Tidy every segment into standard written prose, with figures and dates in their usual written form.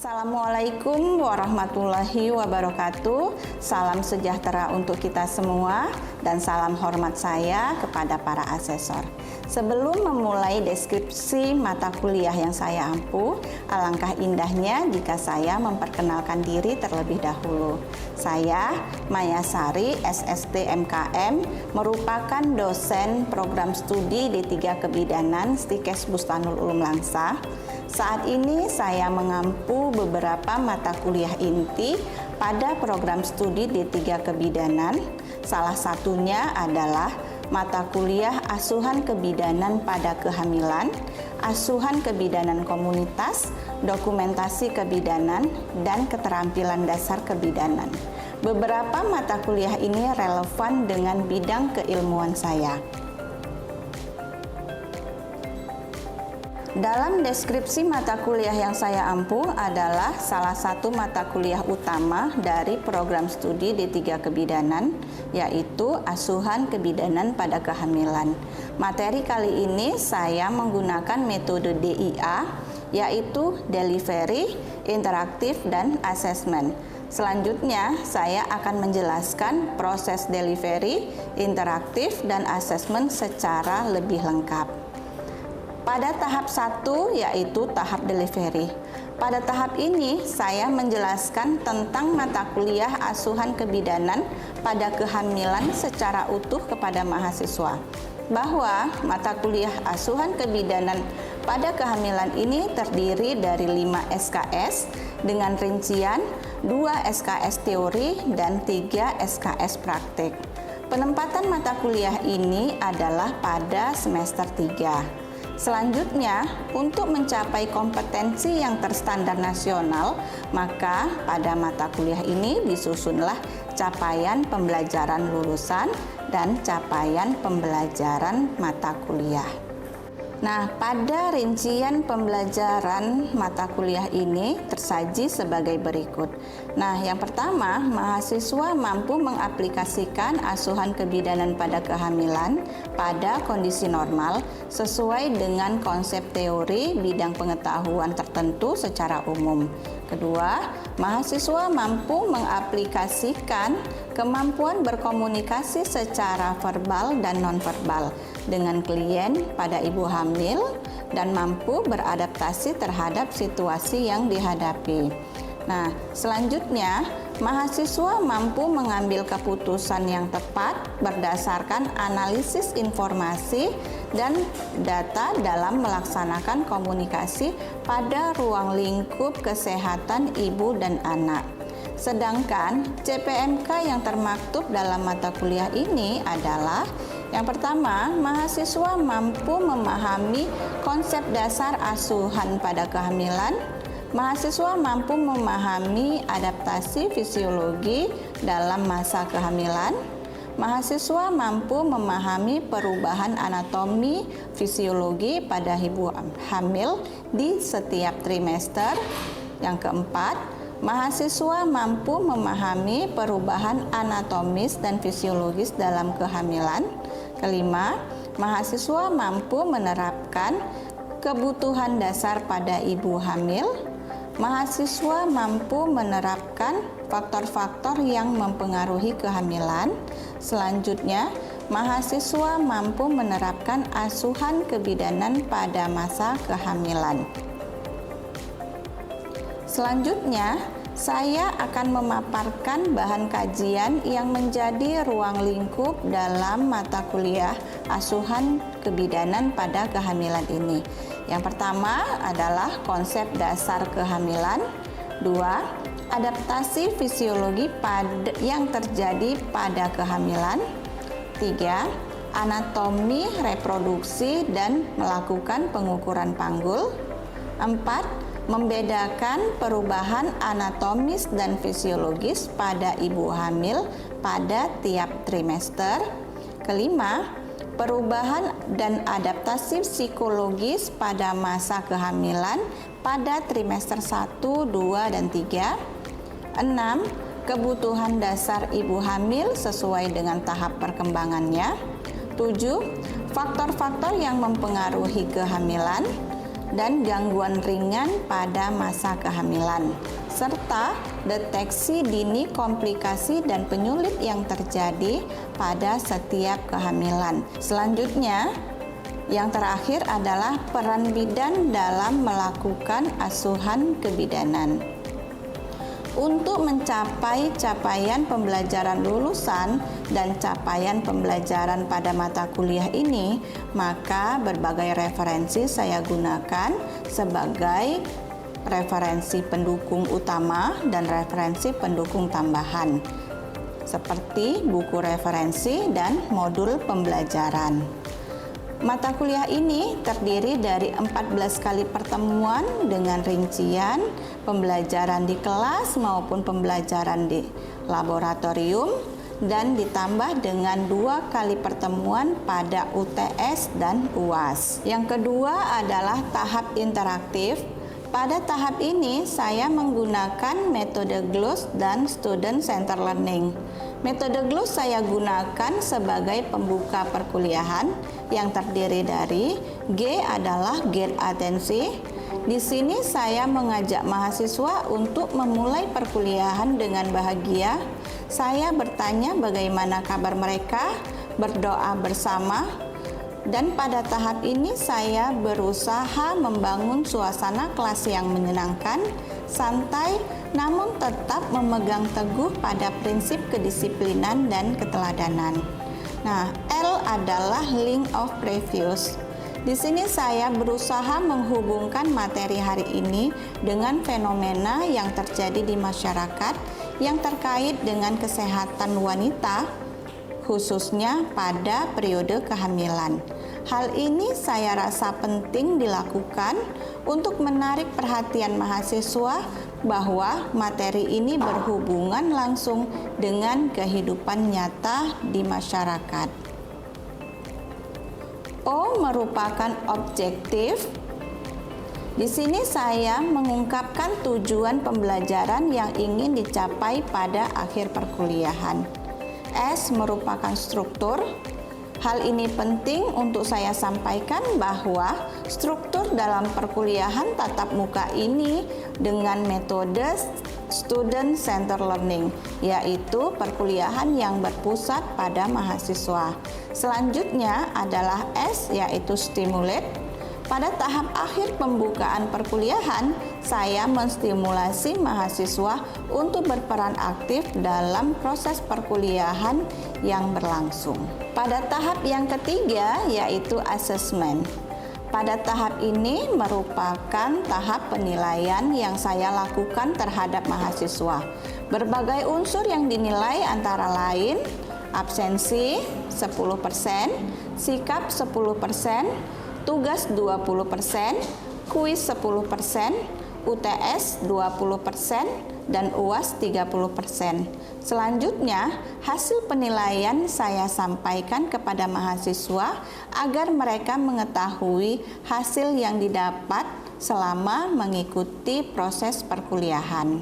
Assalamualaikum warahmatullahi wabarakatuh. Salam sejahtera untuk kita semua dan salam hormat saya kepada para asesor. Sebelum memulai deskripsi mata kuliah yang saya ampu, alangkah indahnya jika saya memperkenalkan diri terlebih dahulu. Saya Maya Sari, SST MKM, merupakan dosen program studi D3 Kebidanan Stikes Bustanul Ulum Langsa. Saat ini saya mengampu beberapa mata kuliah inti pada program studi D3 Kebidanan. Salah satunya adalah mata kuliah Asuhan Kebidanan pada Kehamilan, Asuhan Kebidanan Komunitas, Dokumentasi Kebidanan, dan Keterampilan Dasar Kebidanan. Beberapa mata kuliah ini relevan dengan bidang keilmuan saya. Dalam deskripsi mata kuliah yang saya ampu adalah salah satu mata kuliah utama dari program studi D3 Kebidanan, yaitu Asuhan Kebidanan pada Kehamilan. Materi kali ini saya menggunakan metode DIA, yaitu Delivery, Interaktif, dan Assessment. Selanjutnya, saya akan menjelaskan proses delivery, interaktif, dan assessment secara lebih lengkap. Pada tahap 1 yaitu tahap delivery. Pada tahap ini saya menjelaskan tentang mata kuliah Asuhan Kebidanan pada Kehamilan secara utuh kepada mahasiswa. Bahwa mata kuliah Asuhan Kebidanan pada Kehamilan ini terdiri dari 5 SKS dengan rincian 2 SKS teori dan 3 SKS praktik. Penempatan mata kuliah ini adalah pada semester 3. Selanjutnya, untuk mencapai kompetensi yang terstandar nasional, maka pada mata kuliah ini disusunlah capaian pembelajaran lulusan dan capaian pembelajaran mata kuliah. Nah, pada rincian pembelajaran mata kuliah ini tersaji sebagai berikut. Nah, yang pertama, mahasiswa mampu mengaplikasikan asuhan kebidanan pada kehamilan pada kondisi normal sesuai dengan konsep teori bidang pengetahuan tertentu secara umum. Kedua, mahasiswa mampu mengaplikasikan kemampuan berkomunikasi secara verbal dan nonverbal dengan klien pada ibu hamil dan mampu beradaptasi terhadap situasi yang dihadapi. Nah, selanjutnya, mahasiswa mampu mengambil keputusan yang tepat berdasarkan analisis informasi dan data dalam melaksanakan komunikasi pada ruang lingkup kesehatan ibu dan anak. Sedangkan CPMK yang termaktub dalam mata kuliah ini adalah yang pertama, mahasiswa mampu memahami konsep dasar asuhan pada kehamilan. Mahasiswa mampu memahami adaptasi fisiologi dalam masa kehamilan. Mahasiswa mampu memahami perubahan anatomi fisiologi pada ibu hamil di setiap trimester. Yang keempat, mahasiswa mampu memahami perubahan anatomis dan fisiologis dalam kehamilan. Kelima, mahasiswa mampu menerapkan kebutuhan dasar pada ibu hamil. Mahasiswa mampu menerapkan faktor-faktor yang mempengaruhi kehamilan. Selanjutnya, mahasiswa mampu menerapkan asuhan kebidanan pada masa kehamilan. Selanjutnya, saya akan memaparkan bahan kajian yang menjadi ruang lingkup dalam mata kuliah Asuhan Kebidanan pada Kehamilan ini. Yang pertama adalah konsep dasar kehamilan. 2. Adaptasi fisiologi yang terjadi pada kehamilan. 3. Anatomi reproduksi dan melakukan pengukuran panggul. 4. Membedakan perubahan anatomis dan fisiologis pada ibu hamil pada tiap trimester. Kelima, perubahan dan adaptasi psikologis pada masa kehamilan pada trimester 1, 2, dan 3. 6. Kebutuhan dasar ibu hamil sesuai dengan tahap perkembangannya. 7. Faktor-faktor yang mempengaruhi kehamilan. dan gangguan ringan pada masa kehamilan, serta deteksi dini komplikasi dan penyulit yang terjadi pada setiap kehamilan. Selanjutnya, yang terakhir adalah peran bidan dalam melakukan asuhan kebidanan. Untuk mencapai capaian pembelajaran lulusan dan capaian pembelajaran pada mata kuliah ini, maka berbagai referensi saya gunakan sebagai referensi pendukung utama dan referensi pendukung tambahan, seperti buku referensi dan modul pembelajaran. Mata kuliah ini terdiri dari 14 kali pertemuan dengan rincian pembelajaran di kelas maupun pembelajaran di laboratorium, dan ditambah dengan 2 kali pertemuan pada UTS dan UAS. Yang kedua adalah tahap interaktif. Pada tahap ini saya menggunakan metode GLOS dan Student Center Learning. Metode GLOS saya gunakan sebagai pembuka perkuliahan yang terdiri dari G adalah gate atensi. Di sini saya mengajak mahasiswa untuk memulai perkuliahan dengan bahagia. Saya bertanya bagaimana kabar mereka, berdoa bersama, dan pada tahap ini saya berusaha membangun suasana kelas yang menyenangkan, santai, namun tetap memegang teguh pada prinsip kedisiplinan dan keteladanan. Nah, L adalah link of previous. Di sini saya berusaha menghubungkan materi hari ini dengan fenomena yang terjadi di masyarakat yang terkait dengan kesehatan wanita, khususnya pada periode kehamilan. Hal ini saya rasa penting dilakukan untuk menarik perhatian mahasiswa bahwa materi ini berhubungan langsung dengan kehidupan nyata di masyarakat. O merupakan objektif. Di sini saya mengungkapkan tujuan pembelajaran yang ingin dicapai pada akhir perkuliahan. S merupakan struktur. Hal ini penting untuk saya sampaikan bahwa struktur dalam perkuliahan tatap muka ini dengan metode Student Center Learning, yaitu perkuliahan yang berpusat pada mahasiswa. Selanjutnya adalah S, yaitu stimulate. Pada tahap akhir pembukaan perkuliahan, saya menstimulasi mahasiswa untuk berperan aktif dalam proses perkuliahan yang berlangsung. Pada tahap yang ketiga, yaitu assessment. Pada tahap ini merupakan tahap penilaian yang saya lakukan terhadap mahasiswa. Berbagai unsur yang dinilai antara lain absensi 10%, sikap 10%, tugas 20%, kuis 10%, UTS 20%, dan UAS 30%. Selanjutnya, hasil penilaian saya sampaikan kepada mahasiswa agar mereka mengetahui hasil yang didapat selama mengikuti proses perkuliahan.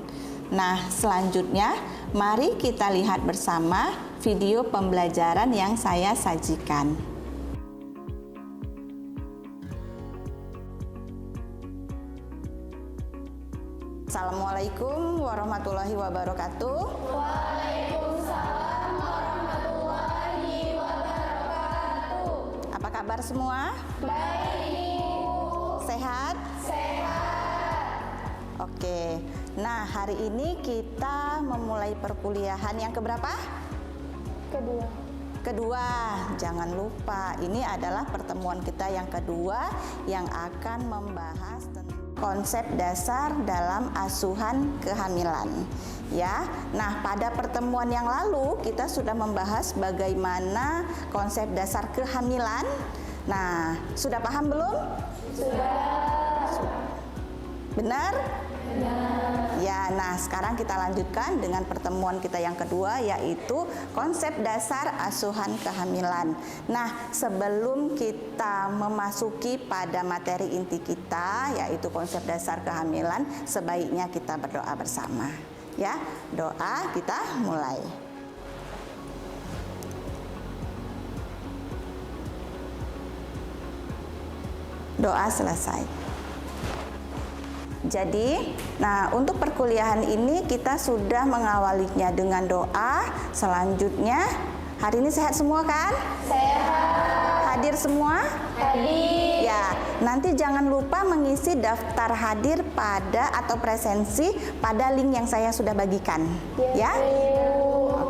Nah, selanjutnya mari kita lihat bersama video pembelajaran yang saya sajikan. Assalamualaikum warahmatullahi wabarakatuh. Waalaikumsalam warahmatullahi wabarakatuh. Apa kabar semua? Baik, Ibu. Sehat? Sehat. Oke. Nah, hari ini kita memulai perkuliahan yang keberapa? Kedua. Jangan lupa, ini adalah pertemuan kita yang kedua yang akan membahas tentang konsep dasar dalam asuhan kehamilan. Ya. Nah, pada pertemuan yang lalu kita sudah membahas bagaimana konsep dasar kehamilan. Nah, sudah paham belum? Sudah. Benar? Benar. Ya, nah sekarang kita lanjutkan dengan pertemuan kita yang kedua, yaitu konsep dasar asuhan kehamilan. Nah, sebelum kita memasuki pada materi inti kita, yaitu konsep dasar kehamilan, sebaiknya kita berdoa bersama. Ya, doa kita mulai. Doa selesai. Jadi, nah untuk perkuliahan ini kita sudah mengawalinya dengan doa. Selanjutnya, hari ini sehat semua kan? Sehat. Hadir semua? Hadir. Ya, nanti jangan lupa mengisi daftar hadir pada atau presensi pada link yang saya sudah bagikan. Ya?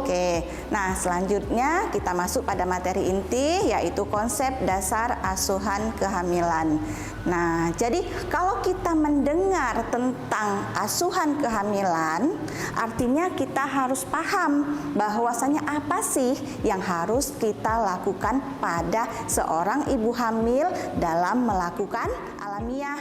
Oke, nah selanjutnya kita masuk pada materi inti, yaitu konsep dasar asuhan kehamilan. Nah, jadi kalau kita mendengar tentang asuhan kehamilan, artinya kita harus paham bahwasanya apa sih yang harus kita lakukan pada seorang ibu hamil dalam melakukan alamiah.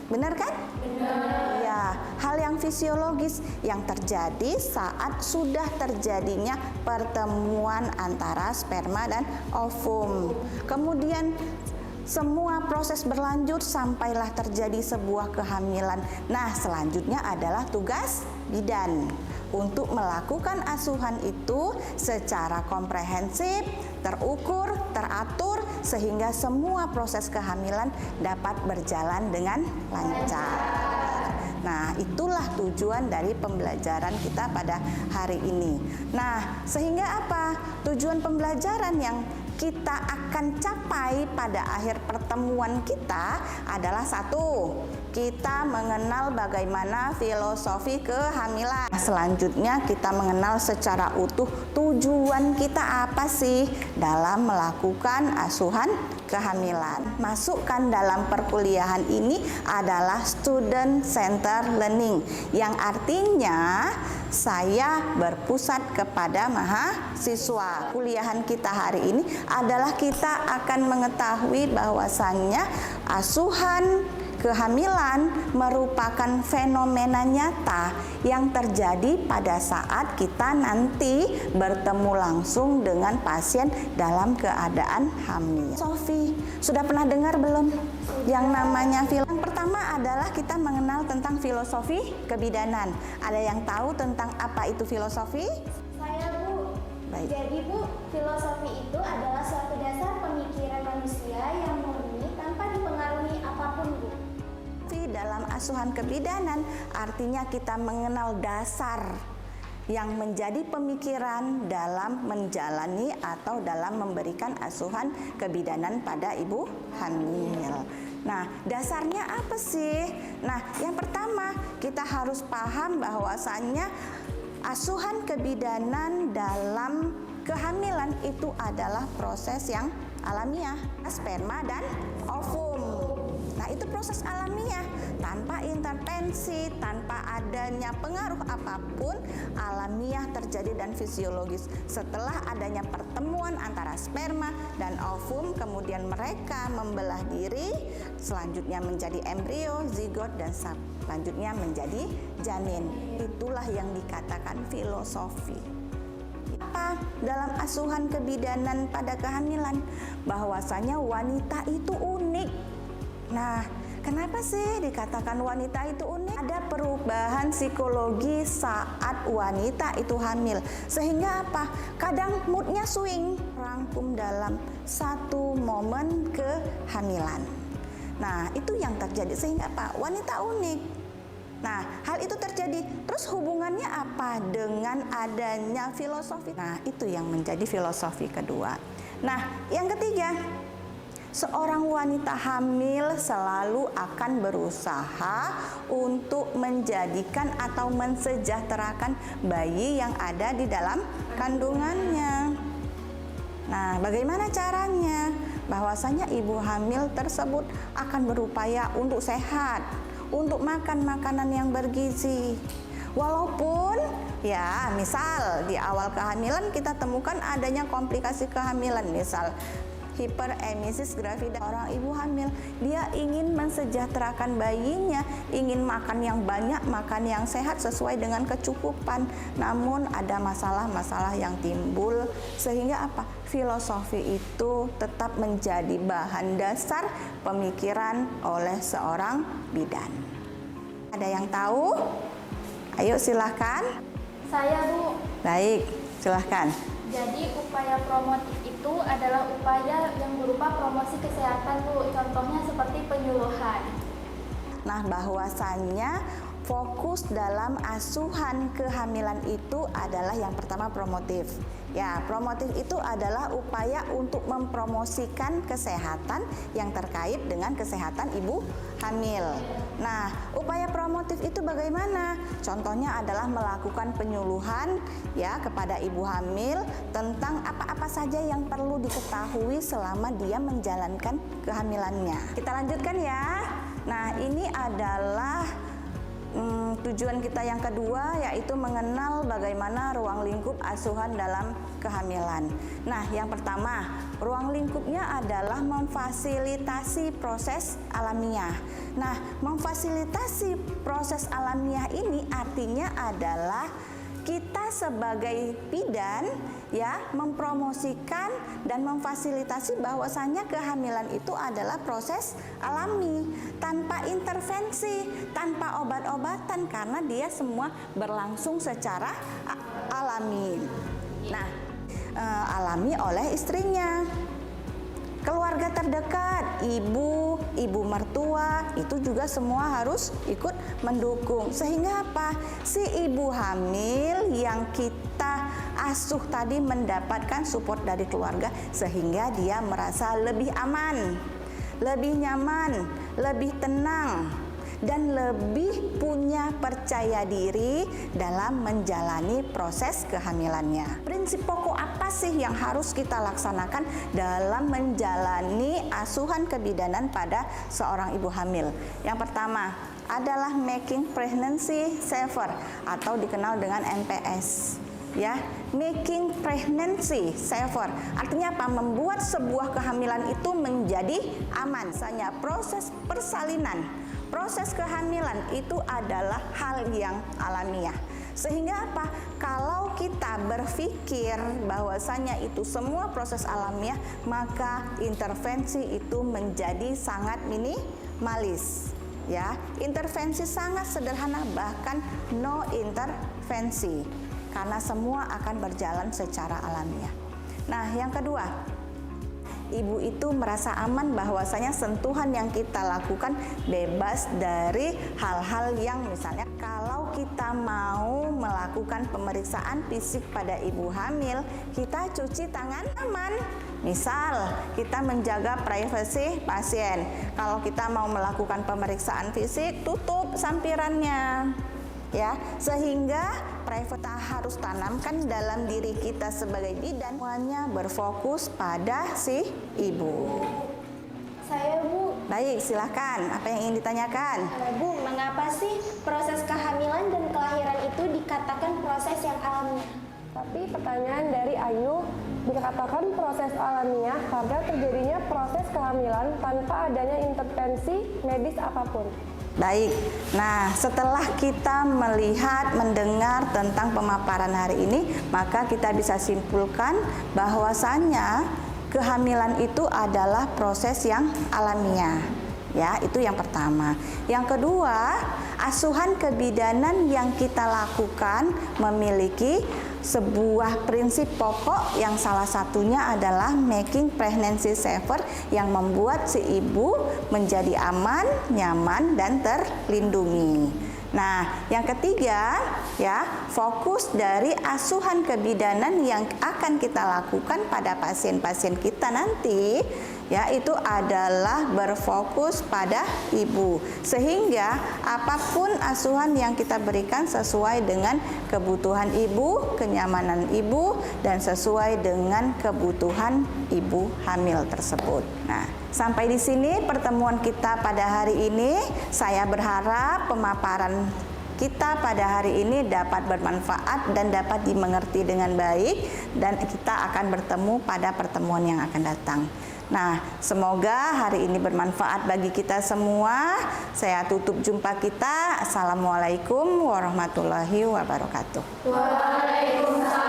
Benar kan? Benar. Ya, hal yang fisiologis yang terjadi saat sudah terjadinya pertemuan antara sperma dan ovum. Kemudian semua proses berlanjut sampailah terjadi sebuah kehamilan. Nah, selanjutnya adalah tugas bidan untuk melakukan asuhan itu secara komprehensif, terukur, teratur, sehingga semua proses kehamilan dapat berjalan dengan lancar. Nah, itulah tujuan dari pembelajaran kita pada hari ini. Nah, sehingga apa? Tujuan pembelajaran yang kita akan capai pada akhir pertemuan kita adalah satu, kita mengenal bagaimana filosofi kehamilan. Selanjutnya kita mengenal secara utuh tujuan kita apa sih dalam melakukan asuhan kehamilan. Masukkan dalam perkuliahan ini adalah student center learning, yang artinya saya berpusat kepada mahasiswa. Kuliahan kita hari ini adalah kita akan mengetahui bahwasannya asuhan kehamilan merupakan fenomena nyata yang terjadi pada saat kita nanti bertemu langsung dengan pasien dalam keadaan hamil. Sofi, sudah pernah dengar belum yang namanya filosofi? Yang pertama adalah kita mengenal tentang filosofi kebidanan. Ada yang tahu tentang apa itu filosofi? Saya, Bu. Baik. Jadi, Bu, filosofi itu adalah suatu dasar pemikiran manusia yang murni tanpa dipengaruhi apapun, Bu. Dalam asuhan kebidanan artinya kita mengenal dasar yang menjadi pemikiran dalam menjalani atau dalam memberikan asuhan kebidanan pada ibu hamil. Nah, dasarnya apa sih? Nah, yang pertama kita harus paham bahwasannya asuhan kebidanan dalam kehamilan itu adalah proses yang alamiah, sperma dan ovum. Nah, itu proses alamiah, tanpa intervensi, tanpa adanya pengaruh apapun, alamiah terjadi dan fisiologis. Setelah adanya pertemuan antara sperma dan ovum, kemudian mereka membelah diri, selanjutnya menjadi embrio, zigot, dan selanjutnya menjadi janin. Itulah yang dikatakan filosofi. Apa dalam asuhan kebidanan pada kehamilan? Bahwasanya wanita itu unik. Nah, kenapa sih dikatakan wanita itu unik? Ada perubahan psikologi saat wanita itu hamil. Sehingga apa? Kadang moodnya swing, rangkum dalam satu momen kehamilan. Nah, itu yang terjadi. Sehingga apa? Wanita unik. Nah, hal itu terjadi. Terus hubungannya apa dengan adanya filosofi? Nah, itu yang menjadi filosofi kedua. Nah, yang ketiga, seorang wanita hamil selalu akan berusaha untuk menjadikan atau mensejahterakan bayi yang ada di dalam kandungannya. Nah, bagaimana caranya? Bahwasanya ibu hamil tersebut akan berupaya untuk sehat, untuk makan makanan yang bergizi. Walaupun ya misal di awal kehamilan kita temukan adanya komplikasi kehamilan, misal hiperemesis gravida. Orang ibu hamil dia ingin mensejahterakan bayinya, ingin makan yang banyak, makan yang sehat sesuai dengan kecukupan. Namun ada masalah-masalah yang timbul, sehingga apa? Filosofi itu tetap menjadi bahan dasar pemikiran oleh seorang bidan. Ada yang tahu? Ayo silahkan. Saya, Bu. Baik, silahkan. Jadi upaya promotif itu adalah upaya yang berupa promosi kesehatan, Bu. Contohnya seperti penyuluhan. Nah, bahwasannya fokus dalam asuhan kehamilan itu adalah yang pertama promotif. Ya, promotif itu adalah upaya untuk mempromosikan kesehatan yang terkait dengan kesehatan ibu hamil. Nah, upaya promotif itu bagaimana? Contohnya adalah melakukan penyuluhan ya kepada ibu hamil tentang apa-apa saja yang perlu diketahui selama dia menjalankan kehamilannya. Kita lanjutkan ya. Nah, ini adalah tujuan kita yang kedua, yaitu mengenal bagaimana ruang lingkup asuhan dalam kehamilan. Nah, yang pertama, ruang lingkupnya adalah memfasilitasi proses alamiah. Nah, memfasilitasi proses alamiah ini artinya adalah kita sebagai bidan ya mempromosikan dan memfasilitasi bahwasannya kehamilan itu adalah proses alami, tanpa intervensi, tanpa obat-obatan, karena dia semua berlangsung secara alami. Nah, alami oleh istrinya. Keluarga terdekat, ibu mertua, itu juga semua harus ikut mendukung. Sehingga apa? Si ibu hamil yang kita asuh tadi mendapatkan support dari keluarga, sehingga dia merasa lebih aman, lebih nyaman, lebih tenang, dan lebih punya percaya diri dalam menjalani proses kehamilannya. Prinsip pokok apa sih yang harus kita laksanakan dalam menjalani asuhan kebidanan pada seorang ibu hamil? Yang pertama adalah making pregnancy safer atau dikenal dengan MPS. Ya, making pregnancy safer artinya apa? Membuat sebuah kehamilan itu menjadi aman. Misalnya proses persalinan, proses kehamilan itu adalah hal yang alamiah. Sehingga apa? Kalau kita berpikir bahwasanya itu semua proses alamiah, maka intervensi itu menjadi sangat minimalis. Ya, intervensi sangat sederhana, bahkan no intervensi, karena semua akan berjalan secara alamiah. Nah, yang kedua, ibu itu merasa aman bahwasanya sentuhan yang kita lakukan bebas dari hal-hal yang misalnya kalau kita mau melakukan pemeriksaan fisik pada ibu hamil, kita cuci tangan aman. Misal kita menjaga privasi pasien, kalau kita mau melakukan pemeriksaan fisik, tutup sampirannya. Ya, sehingga private harus tanamkan dalam diri kita sebagai bidan, semuanya berfokus pada si ibu. Saya, Bu. Baik, silahkan. Apa yang ingin ditanyakan? Bu, mengapa sih proses kehamilan dan kelahiran itu dikatakan proses yang alamiah? Tapi pertanyaan dari Ayu, dikatakan proses alamiah karena terjadinya proses kehamilan tanpa adanya intervensi medis apapun. Baik, nah setelah kita melihat, mendengar tentang pemaparan hari ini, maka kita bisa simpulkan bahwasannya kehamilan itu adalah proses yang alamiah. Ya, itu yang pertama. Yang kedua, asuhan kebidanan yang kita lakukan memiliki sebuah prinsip pokok yang salah satunya adalah making pregnancy safer, yang membuat si ibu menjadi aman, nyaman, dan terlindungi. Nah, yang ketiga ya, fokus dari asuhan kebidanan yang akan kita lakukan pada pasien-pasien kita nanti ya, itu adalah berfokus pada ibu, sehingga apapun asuhan yang kita berikan sesuai dengan kebutuhan ibu, kenyamanan ibu, dan sesuai dengan kebutuhan ibu hamil tersebut. Nah, sampai di sini pertemuan kita pada hari ini. Saya berharap pemaparan kita pada hari ini dapat bermanfaat dan dapat dimengerti dengan baik, dan kita akan bertemu pada pertemuan yang akan datang. Nah, semoga hari ini bermanfaat bagi kita semua. Saya tutup jumpa kita. Assalamualaikum warahmatullahi wabarakatuh. Waalaikumsalam.